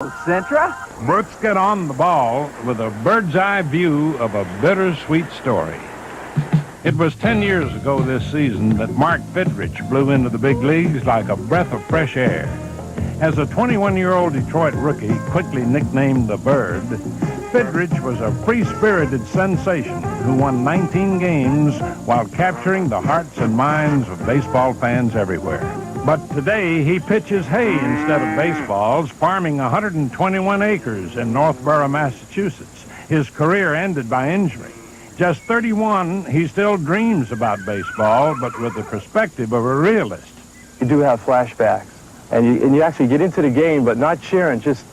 Centra? Let's get on the ball with a bird's-eye view of a bittersweet story. It was 10 years ago this season that Mark Fidrych blew into the big leagues like a breath of fresh air. As a 21-year-old Detroit rookie, quickly nicknamed the Bird, Fidrych was a free-spirited sensation who won 19 games while capturing the hearts and minds of baseball fans everywhere. But today, he pitches hay instead of baseballs, farming 121 acres in Northborough, Massachusetts. His career ended by injury. Just 31, he still dreams about baseball, but with the perspective of a realist. You do have flashbacks, and you actually get into the game, but not cheering, just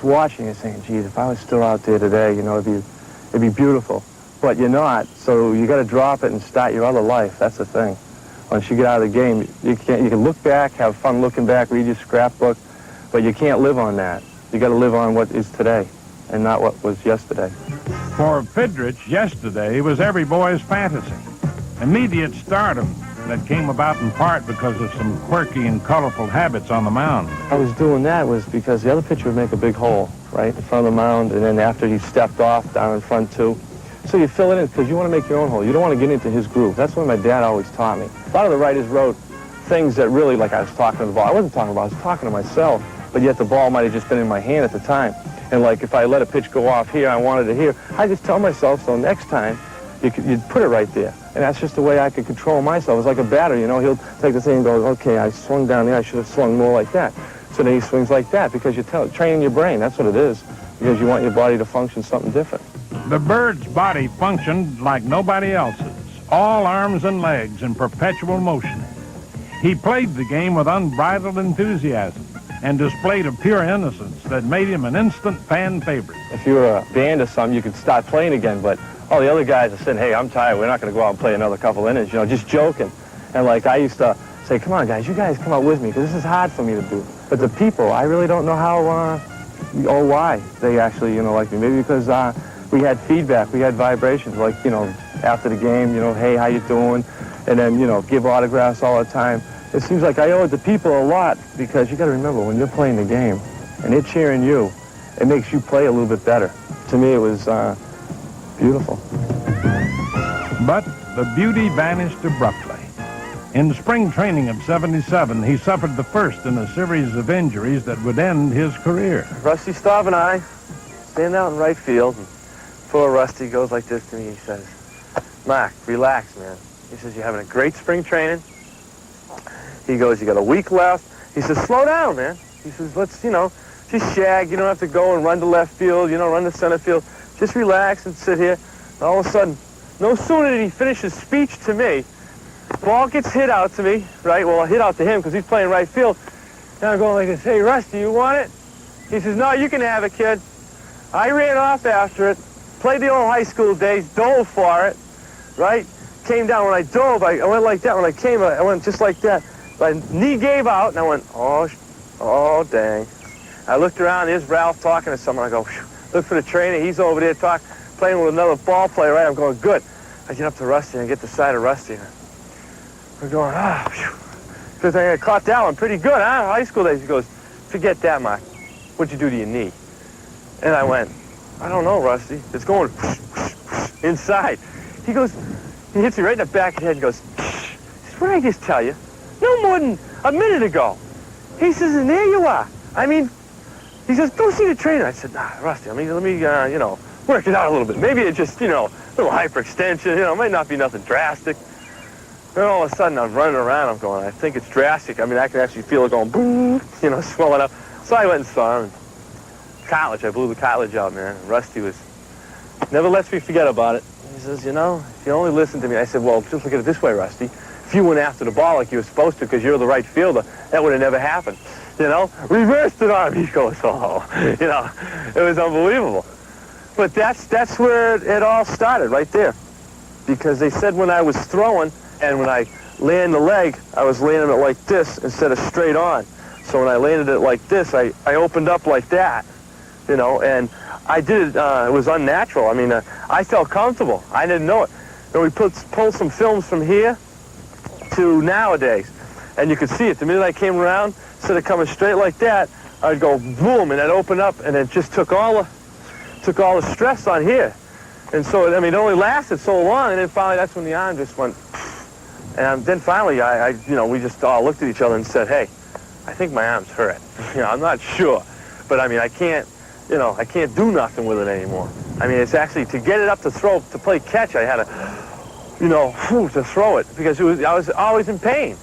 watching and saying, geez, if I was still out there today, you know, it'd be beautiful. But you're not, so you got to drop it and start your other life. That's the thing. Once you get out of the game, you can look back, have fun looking back, read your scrapbook, but you can't live on that. You got to live on what is today and not what was yesterday. For Fidrych, yesterday was every boy's fantasy. Immediate stardom that came about in part because of some quirky and colorful habits on the mound. I was doing that was because the other pitcher would make a big hole right in front of the mound, and then after he stepped off, down in front too. So you fill it in because you want to make your own hole. You don't want to get into his groove. That's what my dad always taught me. A lot of the writers wrote things that really, like I was talking to the ball. I wasn't talking about, I was talking to myself, but yet the ball might have just been in my hand at the time. And like if I let a pitch go off here, I wanted it here, I just tell myself, so next time, you'd put it right there. And that's just the way I could control myself. It's like a batter, you know. He'll take the thing and go, okay, I swung down there, I should have swung more like that. So then he swings like that because you're training your brain. That's what it is, because you want your body to function something different. The Bird's body functioned like nobody else's, all arms and legs in perpetual motion. He played the game with unbridled enthusiasm and displayed a pure innocence that made him an instant fan favorite. If you were a band or something, you could start playing again, but all the other guys are saying, hey, I'm tired, we're not going to go out and play another couple innings, you know, just joking. And like I used to say, come on, guys, you guys come out with me, because this is hard for me to do. But the people, I really don't know how or why they actually, you know, like me. Maybe because we had feedback, we had vibrations, like, you know, after the game, you know, hey, how you doing? And then, you know, give autographs all the time. It seems like I owe it to people a lot, because you got to remember, when you're playing the game and they're cheering you, it makes you play a little bit better. To me, it was beautiful. But the beauty vanished abruptly. In spring training of '77, he suffered the first in a series of injuries that would end his career. Rusty Staub and I stand out in right field, and poor Rusty goes like this to me. He says, Mark, relax, man. He says, you're having a great spring training. He goes, you got a week left. He says, slow down, man. He says, let's, you know, just shag. You don't have to go and run to left field, you know, run to center field. Just relax and sit here. And all of a sudden, no sooner did he finish his speech to me, ball gets hit out to me, right? Well, hit out to him because he's playing right field. And I'm going like this, hey, Rusty, you want it? He says, no, you can have it, kid. I ran off after it, played the old high school days, dove for it, right? Came down. When I dove, I went like that. When I came, I went just like that. My knee gave out, and I went, oh, dang. I looked around, there's Ralph talking to someone. I go, phew. Look for the trainer. He's over there playing with another ball player, right? I'm going, good. I get up to Rusty and get the side of Rusty. We're going, because I caught that one pretty good, huh? High school days. He goes, forget that, Mark. What'd you do to your knee? And I went, I don't know, Rusty. It's going inside. He goes, he hits me right in the back of the head and goes, what did I just tell you? No more than a minute ago. He says, and there you are. I mean, he says, go see the trainer. I said, nah, Rusty, let me, you know, work it out a little bit. Maybe it's just, you know, a little hyperextension, you know, it might not be nothing drastic. Then all of a sudden I'm running around, I'm going, I think it's drastic. I mean, I can actually feel it going boom, you know, swelling up. So I went and saw him. College, I blew the college out, man. Rusty never lets me forget about it. He says, you know, if you only listen to me. I said, well, just look at it this way, Rusty. If you went after the ball like you were supposed to because you're the right fielder, that would have never happened. You know, reversed it on him. He goes, oh, you know, it was unbelievable. But that's where it all started, right there. Because they said when I was throwing and when I land the leg, I was landing it like this instead of straight on. So when I landed it like this, I opened up like that, you know, and I did it, it was unnatural. I mean, I felt comfortable. I didn't know it. And we pulled some films from here to nowadays, and you could see it. The minute I came around, instead of coming straight like that, I'd go boom, and I'd open up, and it just took all the stress on here. And so, I mean, it only lasted so long, and then finally that's when the arm just went. And then finally, we just all looked at each other and said, hey, I think my arm's hurt. I'm not sure. But, I mean, I can't do nothing with it anymore. I mean, it's actually, to get it up to play catch, I had to, to throw it, because I was always in pain.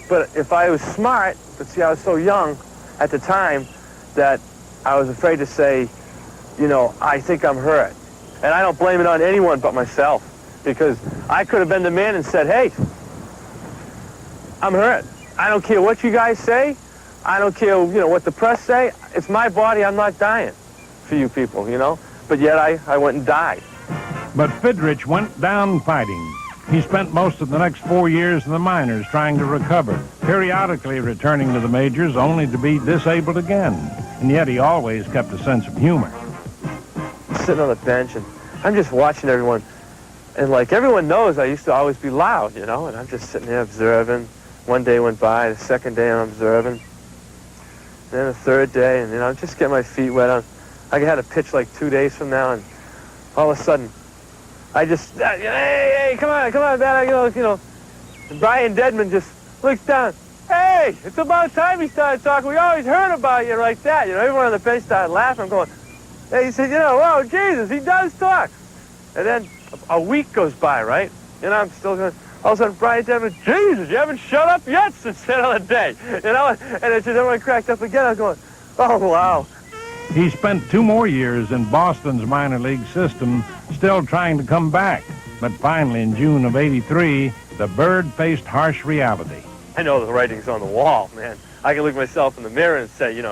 But if I was smart, but see, I was so young at the time that I was afraid to say, I think I'm hurt. And I don't blame it on anyone but myself, because I could have been the man and said, hey, I'm hurt. I don't care what you guys say. I don't care, what the press say. It's my body. I'm not dying for you people, But yet I went and died. But Fidrych went down fighting. He spent most of the next 4 years in the minors trying to recover, periodically returning to the majors only to be disabled again. And yet he always kept a sense of humor. Sitting on the bench, and I'm just watching everyone. And like everyone knows, I used to always be loud, and I'm just sitting there observing. One day went by, the second day I'm observing. Then the third day, and I'm just getting my feet wet. I had a pitch like 2 days from now, and all of a sudden, I just, hey, come on, man, and Brian Deadman just looks down. Hey, it's about time he started talking. We always heard about you like that. Everyone on the bench started laughing. I'm going, hey, he said, whoa, Jesus, he does talk. And then a week goes by, right? I'm still going, all of a sudden, Brian Deadman, Jesus, you haven't shut up yet since the other day. And it's just everyone cracked up again. I was going, oh, wow. He spent 2 more years in Boston's minor league system, still trying to come back. But finally, in June of '83, the Bird faced harsh reality. I know the writing's on the wall, man. I can look at myself in the mirror and say, you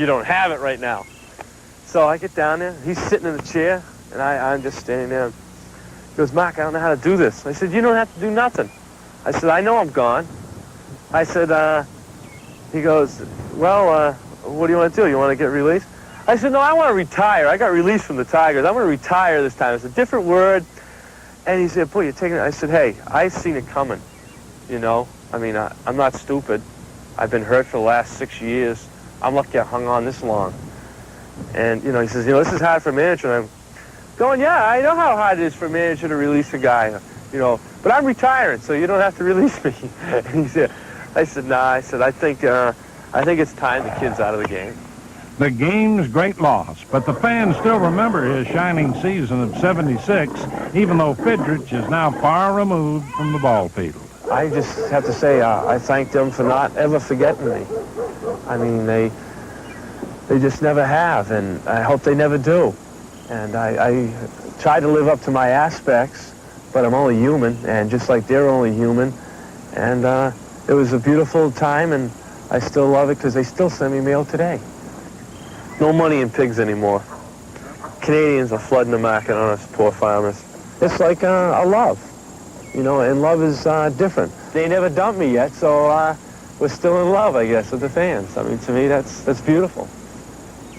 don't have it right now. So I get down there. He's sitting in the chair, and I'm just standing there. He goes, Mark, I don't know how to do this. I said, you don't have to do nothing. I said, I know I'm gone. I said, he goes, well, what do you want to do? You want to get released? I said, no, I want to retire. I got released from the Tigers. I'm going to retire this time. It's a different word. And he said, boy, you're taking it. I said, hey, I've seen it coming, I mean, I'm not stupid. I've been hurt for the last 6 years. I'm lucky I hung on this long. And, he says, this is hard for a manager. And I'm going, yeah, I know how hard it is for a manager to release a guy, but I'm retiring, so you don't have to release me. And he said, I said, nah, I think it's time the kid's out of the game. The game's great loss, but the fans still remember his shining season of '76, even though Fidrych is now far removed from the ball field. I just have to say I thank them for not ever forgetting me. I mean, they just never have, and I hope they never do. And I try to live up to my aspects, but I'm only human, and just like they're only human. And it was a beautiful time, and I still love it because they still send me mail today. No money in pigs anymore. Canadians are flooding the market on us poor farmers. It's like a love, and love is different. They never dumped me yet, so we're still in love, I guess, with the fans. I mean, to me, that's beautiful.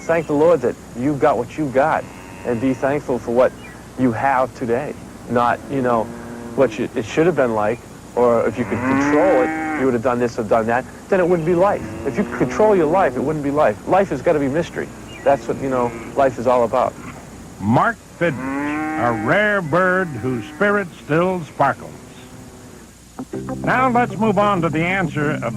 Thank the Lord that you got what you got, and be thankful for what you have today. Not, what it should have been like, or if you could control it, you would have done this or done that, then it wouldn't be life. If you could control your life, it wouldn't be life. Life has got to be mystery. That's what, life is all about. Mark Fidrych, a rare bird whose spirit still sparkles. Now let's move on to the answer of